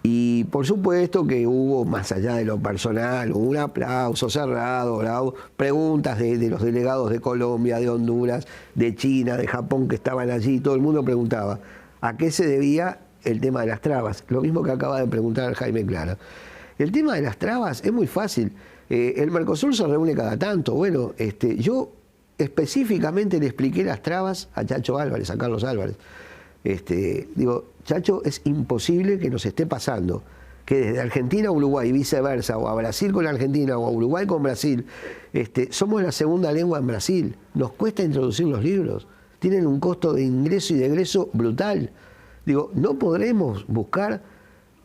Y por supuesto que hubo, más allá de lo personal, un aplauso cerrado, preguntas de los delegados de Colombia, de Honduras, de China, de Japón que estaban allí. Todo el mundo preguntaba a qué se debía el tema de las trabas. Lo mismo que acaba de preguntar Jaime Clara. El tema de las trabas es muy fácil. El Mercosur se reúne cada tanto. Bueno, yo específicamente le expliqué las trabas a Chacho Álvarez, a Carlos Álvarez. Digo, Chacho, es imposible que nos esté pasando que desde Argentina a Uruguay y viceversa, o a Brasil con Argentina, o a Uruguay con Brasil, somos la segunda lengua en Brasil. Nos cuesta introducir los libros. Tienen un costo de ingreso y de egreso brutal. Digo, no podremos buscar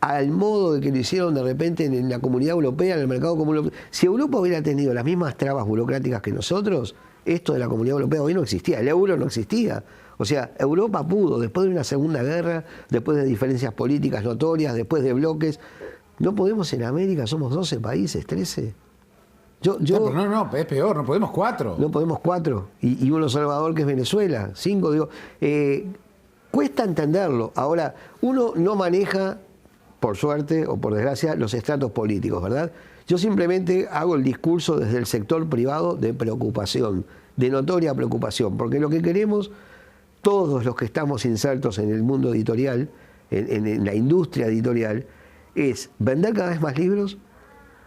al modo de que lo hicieron de repente en la Comunidad Europea, en el mercado común europeo. Si Europa hubiera tenido las mismas trabas burocráticas que nosotros, esto de la Comunidad Europea hoy no existía, el euro no existía. O sea, Europa pudo, después de una segunda guerra, después de diferencias políticas notorias, después de bloques. No podemos en América, somos 12 países, 13. No, es peor, no podemos 4. No podemos 4. Y uno Salvador, que es Venezuela, 5, digo. Cuesta entenderlo. Ahora, uno no maneja, por suerte o por desgracia, los estratos políticos, ¿verdad? Yo simplemente hago el discurso desde el sector privado de preocupación, de notoria preocupación, porque lo que queremos todos los que estamos insertos en el mundo editorial, en la industria editorial, es vender cada vez más libros,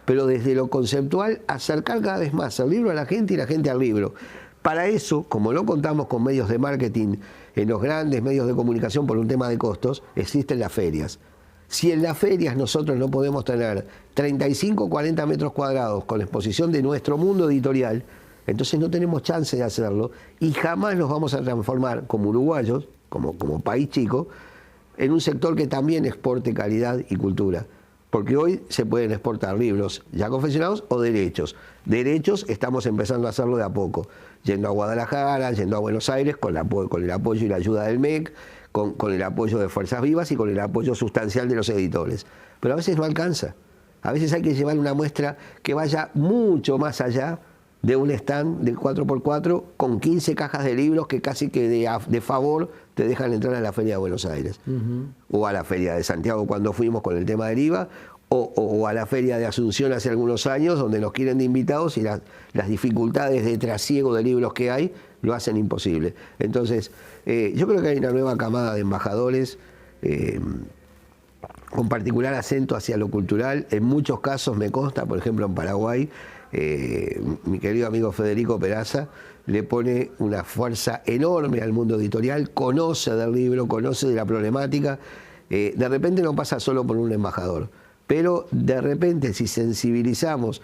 pero desde lo conceptual acercar cada vez más el libro a la gente y la gente al libro. Para eso, como no contamos con medios de marketing en los grandes medios de comunicación por un tema de costos, existen las ferias. Si en las ferias nosotros no podemos tener 35 o 40 metros cuadrados con exposición de nuestro mundo editorial, entonces no tenemos chance de hacerlo y jamás nos vamos a transformar como uruguayos, como país chico, en un sector que también exporte calidad y cultura. Porque hoy se pueden exportar libros ya confeccionados o derechos. Derechos estamos empezando a hacerlo de a poco, yendo a Guadalajara, yendo a Buenos Aires con el apoyo y la ayuda del MEC, con el apoyo de Fuerzas Vivas y con el apoyo sustancial de los editores. Pero a veces no alcanza. A veces hay que llevar una muestra que vaya mucho más allá de un stand del 4x4 con 15 cajas de libros que casi que de favor te dejan entrar a la Feria de Buenos Aires. O a la Feria de Santiago cuando fuimos con el tema del IVA, o a la Feria de Asunción hace algunos años, donde nos quieren de invitados y las dificultades de trasiego de libros que hay lo hacen imposible. Entonces, yo creo que hay una nueva camada de embajadores con particular acento hacia lo cultural. En muchos casos me consta, por ejemplo en Paraguay, mi querido amigo Federico Peraza le pone una fuerza enorme al mundo editorial, conoce del libro, conoce de la problemática. De repente no pasa solo por un embajador, pero de repente si sensibilizamos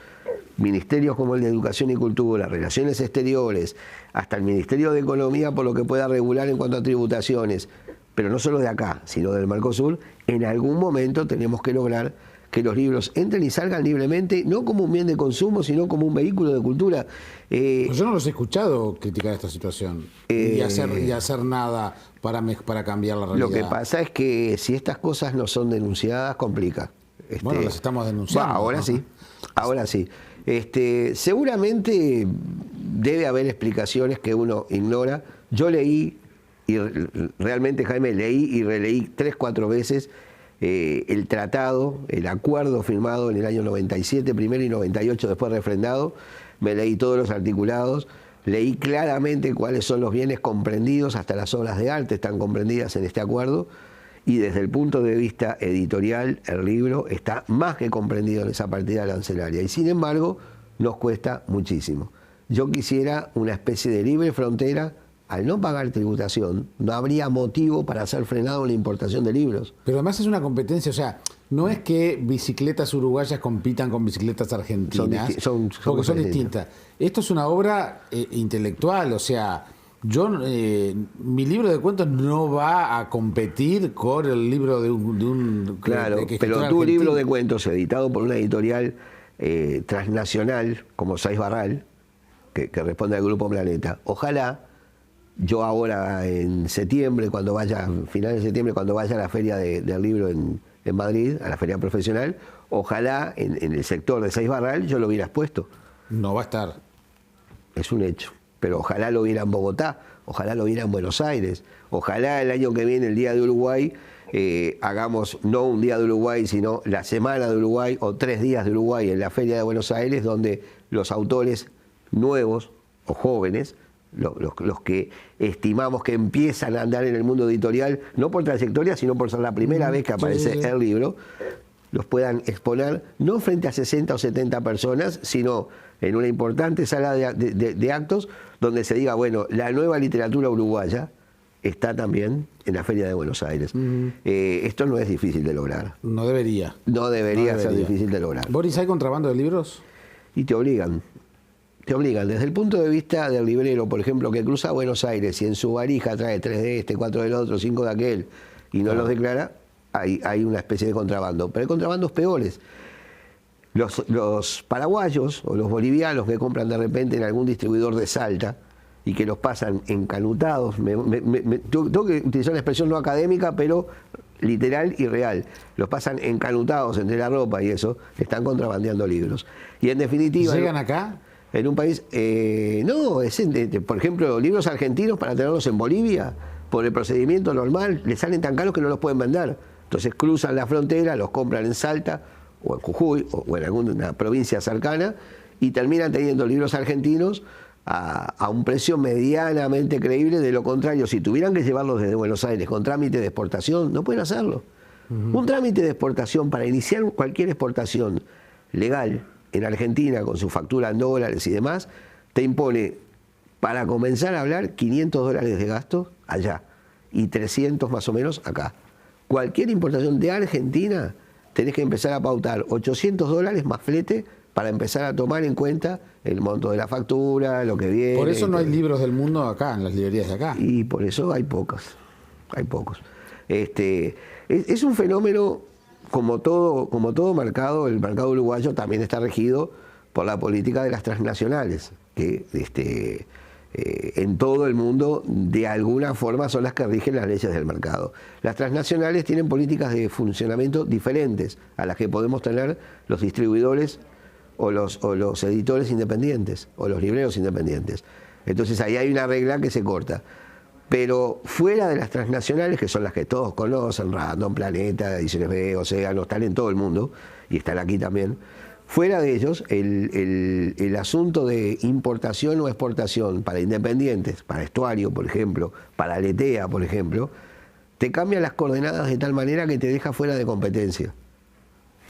ministerios como el de Educación y Cultura, Relaciones Exteriores, hasta el Ministerio de Economía por lo que pueda regular en cuanto a tributaciones, pero no solo de acá, sino del Mercosur, en algún momento tenemos que lograr que los libros entren y salgan libremente, no como un bien de consumo, sino como un vehículo de cultura. Yo no los he escuchado criticar esta situación y hacer nada para cambiar la realidad. Lo que pasa es que si estas cosas no son denunciadas, complica. Bueno, las estamos denunciando. Ahora sí, ahora sí. Seguramente debe haber explicaciones que uno ignora. Yo leí, y realmente, Jaime, leí y releí 3, 4 veces el tratado, el acuerdo firmado en el año 97 primero y 98 después refrendado. Me leí todos los articulados, leí claramente cuáles son los bienes comprendidos, hasta las obras de arte están comprendidas en este acuerdo, y desde el punto de vista editorial el libro está más que comprendido en esa partida arancelaria, y sin embargo nos cuesta muchísimo. Yo quisiera una especie de libre frontera. Al no pagar tributación, no habría motivo para hacer frenado la importación de libros. Pero además es una competencia, o sea, no es que bicicletas uruguayas compitan con bicicletas argentinas, porque son distintas. Esto es una obra intelectual, o sea, mi libro de cuentos no va a competir con el libro de un claro, pero tu libro de cuentos editado por una editorial transnacional como Saiz Barral, que responde al Grupo Planeta, ojalá. Yo ahora en septiembre, finales de septiembre, cuando vaya a la feria del libro en Madrid, a la feria profesional, ojalá en el sector de Saiz Barral yo lo hubiera expuesto. No va a estar. Es un hecho. Pero ojalá lo viera en Bogotá, ojalá lo viera en Buenos Aires, ojalá el año que viene, el Día de Uruguay, hagamos no un día de Uruguay, sino la semana de Uruguay o 3 días de Uruguay en la Feria de Buenos Aires, donde los autores nuevos o jóvenes, los que estimamos que empiezan a andar en el mundo editorial, no por trayectoria, sino por ser la primera vez que aparece el libro, los puedan exponer, no frente a 60 o 70 personas, sino en una importante sala de actos, donde se diga, bueno, la nueva literatura uruguaya está también en la Feria de Buenos Aires. Esto no es difícil de lograr. No debería. No debería ser difícil de lograr. Boris, ¿hay contrabando de libros? Y te obligan. Te obligan. Desde el punto de vista del librero, por ejemplo, que cruza Buenos Aires y en su varija trae 3 de este, 4 del otro, 5 de aquel, y no los declara, hay una especie de contrabando. Pero hay contrabandos peores. Los paraguayos o los bolivianos que compran de repente en algún distribuidor de Salta y que los pasan encanutados, tengo que utilizar una expresión no académica, pero literal y real, los pasan encanutados entre la ropa y eso, están contrabandeando libros. Y en definitiva... ¿Llegan acá? En un país... no, por ejemplo, libros argentinos para tenerlos en Bolivia, por el procedimiento normal, les salen tan caros que no los pueden vender. Entonces cruzan la frontera, los compran en Salta, o en Jujuy, o en alguna provincia cercana, y terminan teniendo libros argentinos a un precio medianamente creíble. De lo contrario, si tuvieran que llevarlos desde Buenos Aires con trámite de exportación, no pueden hacerlo. Un trámite de exportación, para iniciar cualquier exportación legal en Argentina, con su factura en dólares y demás, te impone, para comenzar a hablar, $500 de gasto allá, y 300 más o menos acá. Cualquier importación de Argentina, tenés que empezar a pautar $800 más flete para empezar a tomar en cuenta el monto de la factura, lo que viene. Por eso no hay libros del mundo acá, en las librerías de acá. Y por eso hay pocos. Es un fenómeno, como todo mercado, el mercado uruguayo también está regido por la política de las transnacionales, que en todo el mundo de alguna forma son las que rigen las leyes del mercado. Las transnacionales tienen políticas de funcionamiento diferentes a las que podemos tener los distribuidores o los editores independientes o los libreros independientes. Entonces ahí hay una regla que se corta. Pero fuera de las transnacionales, que son las que todos conocen, Random, Planeta, Ediciones B, Océano, están en todo el mundo y están aquí también. Fuera de ellos, el asunto de importación o exportación para independientes, para Estuario, por ejemplo, para Aletea, por ejemplo, te cambia las coordenadas de tal manera que te deja fuera de competencia.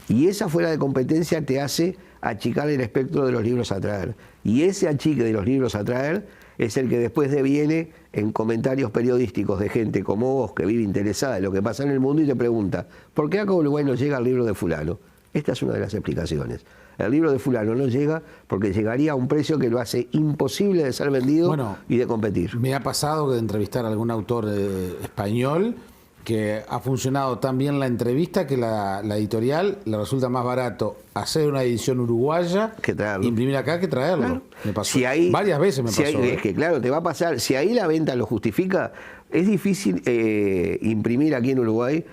Y esa fuera de competencia te hace achicar el espectro de los libros a traer. Y ese achique de los libros a traer es el que después deviene en comentarios periodísticos de gente como vos, que vive interesada en lo que pasa en el mundo y te pregunta, ¿por qué acá a Uruguay no llega el libro de fulano? Esta es una de las explicaciones. El libro de fulano no llega porque llegaría a un precio que lo hace imposible de ser vendido y de competir. Me ha pasado de entrevistar a algún autor español que ha funcionado tan bien la entrevista que la editorial le resulta más barato hacer una edición uruguaya, que traerlo, imprimir acá, que traerlo. Claro. Me pasó. Varias veces me pasó. Es que claro, te va a pasar. Si ahí la venta lo justifica, es difícil imprimir aquí en Uruguay.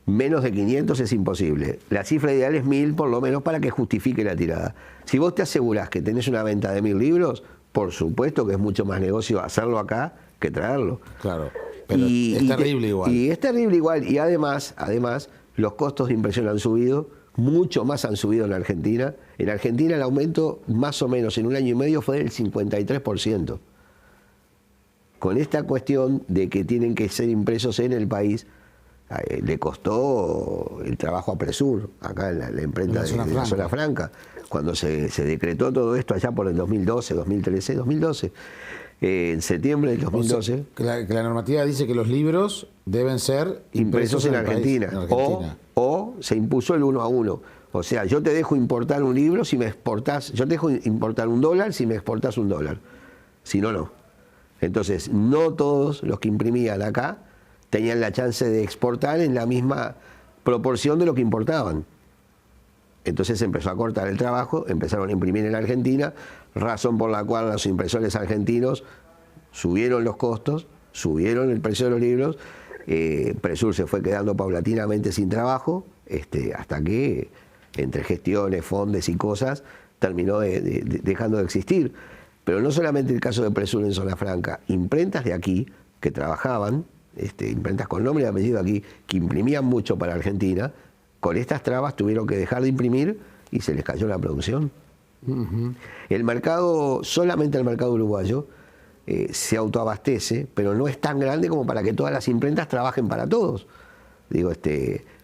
Menos de 500 es imposible. La cifra ideal es 1000 por lo menos para que justifique la tirada. Si vos te asegurás que tenés una venta de 1000 libros, por supuesto que es mucho más negocio hacerlo acá que traerlo. Claro, pero es terrible igual. Y es terrible igual. Y además, los costos de impresión han subido, mucho más han subido en Argentina. En Argentina el aumento más o menos en un año y medio fue del 53%. Con esta cuestión de que tienen que ser impresos en el país, le costó el trabajo a Presur, acá en la imprenta de la Zona Franca, cuando se decretó todo esto allá por el 2012, 2013, en septiembre del 2012. O sea, que la normativa dice que los libros deben ser impresos en Argentina. O se impuso el 1 a 1. O sea, yo te dejo importar un libro si me exportás, yo te dejo importar $1 si me exportás $1. Si no, no. Entonces, no todos los que imprimían acá tenían la chance de exportar en la misma proporción de lo que importaban. Entonces se empezó a cortar el trabajo, empezaron a imprimir en Argentina, razón por la cual los impresores argentinos subieron los costos, subieron el precio de los libros, Presur se fue quedando paulatinamente sin trabajo, hasta que entre gestiones, fondos y cosas, terminó dejando de existir. Pero no solamente el caso de Presur en Zona Franca, imprentas de aquí que trabajaban imprentas con nombre y apellido aquí, que imprimían mucho para Argentina, con estas trabas tuvieron que dejar de imprimir y se les cayó la producción. El mercado, solamente el mercado uruguayo, se autoabastece, pero no es tan grande como para que todas las imprentas trabajen para todos. Digo,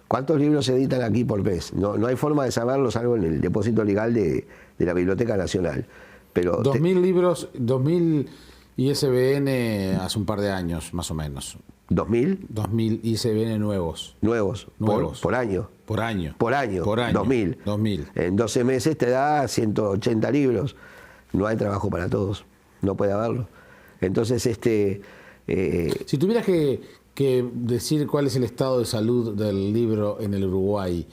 ¿cuántos libros se editan aquí por mes? No hay forma de saberlo, salvo en el depósito legal de la Biblioteca Nacional. Pero 2.000 libros, 2.000 ISBN hace un par de años, más o menos. ¿2.000? 2.000 ISBN nuevos. Nuevos. Por año. Por año. Por año. 2.000. 2.000. En 12 meses te da 180 libros. No hay trabajo para todos. No puede haberlo. Entonces, si tuvieras que decir cuál es el estado de salud del libro en el Uruguay,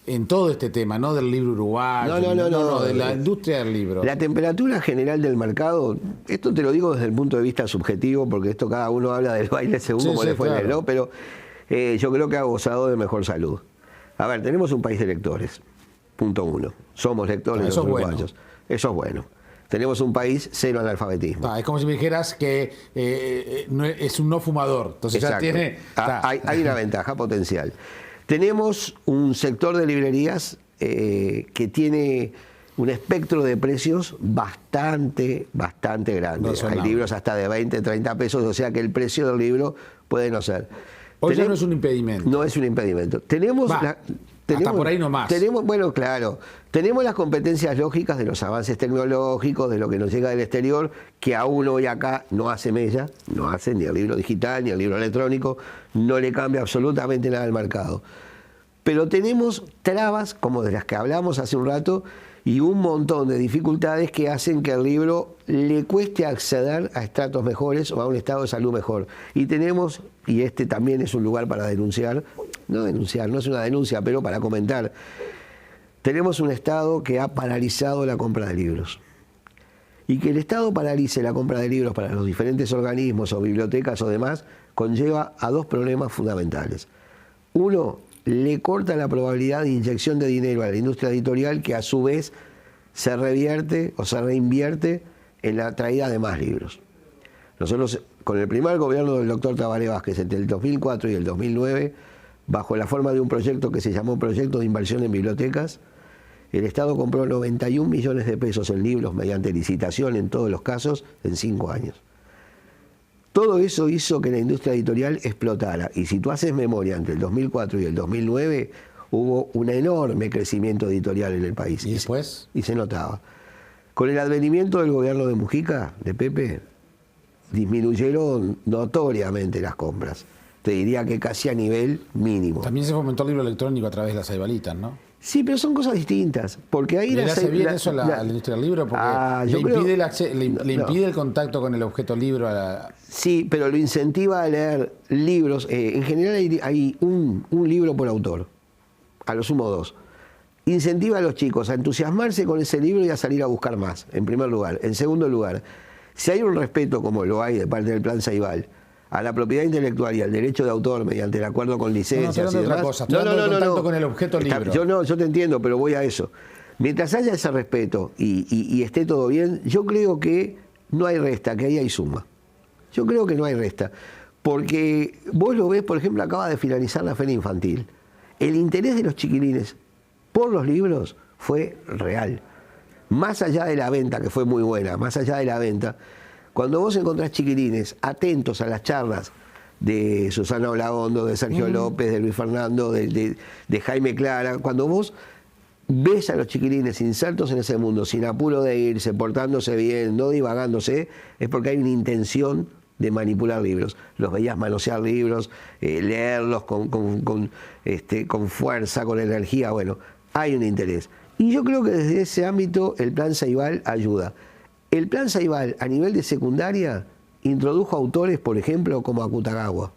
en todo este tema, no del libro uruguayo, no, de la industria del libro. La temperatura general del mercado, esto te lo digo desde el punto de vista subjetivo, porque esto cada uno habla del baile según como le fue, claro, ¿no? Pero yo creo que ha gozado de mejor salud. A ver, tenemos un país de lectores, punto uno. Somos lectores los uruguayos. Eso es bueno. Tenemos un país cero analfabetismo. Es como si me dijeras que es un no fumador. Entonces ya tiene... Hay una ventaja potencial. Tenemos un sector de librerías que tiene un espectro de precios bastante grande. Hay libros hasta de 20, 30 pesos, o sea que el precio del libro puede no ser. Hoy ya no es un impedimento. No es un impedimento. Tenemos... hasta por ahí nomás. Bueno, claro. Tenemos las competencias lógicas de los avances tecnológicos, de lo que nos llega del exterior, que aún hoy acá no hace mella, no hace ni el libro digital ni el libro electrónico, no le cambia absolutamente nada al mercado. Pero tenemos trabas, como de las que hablamos hace un rato, y un montón de dificultades que hacen que al libro le cueste acceder a estratos mejores o a un estado de salud mejor. Y tenemos, y este también es un lugar para denunciar, no es una denuncia, pero para comentar, tenemos un Estado que ha paralizado la compra de libros. Y que el Estado paralice la compra de libros para los diferentes organismos o bibliotecas o demás, conlleva a dos problemas fundamentales. Uno, le corta la probabilidad de inyección de dinero a la industria editorial, que a su vez se revierte o se reinvierte en la traída de más libros. Nosotros, con el primer gobierno del doctor Tabaré Vázquez, entre el 2004 y el 2009, bajo la forma de un proyecto que se llamó Proyecto de Inversión en Bibliotecas, el Estado compró 91 millones de pesos en libros mediante licitación en todos los casos en 5 años. Todo eso hizo que la industria editorial explotara. Y si tú haces memoria, entre el 2004 y el 2009 hubo un enorme crecimiento editorial en el país. ¿Y después? Y se notaba. Con el advenimiento del gobierno de Mujica, de Pepe, disminuyeron notoriamente las compras. Te diría que casi a nivel mínimo. También se fomentó el libro electrónico a través de las Aibalitas, ¿no? Sí, pero son cosas distintas. Porque ahí ¿Le hace bien eso a la industria del libro? Porque le impide el contacto con el objeto libro. Sí, pero lo incentiva a leer libros. En general hay un libro por autor, a lo sumo 2. Incentiva a los chicos a entusiasmarse con ese libro y a salir a buscar más, en primer lugar. En segundo lugar, si hay un respeto, como lo hay de parte del Plan Ceibal, a la propiedad intelectual y al derecho de autor mediante el acuerdo con licencias y demás. Contacto con el objeto libro. Yo te entiendo, pero voy a eso. Mientras haya ese respeto y esté todo bien, yo creo que no hay resta, que ahí hay suma. Yo creo que no hay resta. Porque vos lo ves, por ejemplo, acaba de finalizar la feria infantil. El interés de los chiquilines por los libros fue real. Más allá de la venta, que fue muy buena, más allá de la venta, cuando vos encontrás chiquilines atentos a las charlas de Susana Olagondo, de Sergio López, de Luis Fernando, de Jaime Clara, cuando vos ves a los chiquilines insertos en ese mundo, sin apuro de irse, portándose bien, no divagándose, es porque hay una intención de manipular libros. Los veías manosear libros, leerlos con fuerza, con energía. Bueno, hay un interés. Y yo creo que desde ese ámbito el Plan Ceibal ayuda. El Plan Ceibal a nivel de secundaria introdujo autores, por ejemplo, como Akutagawa.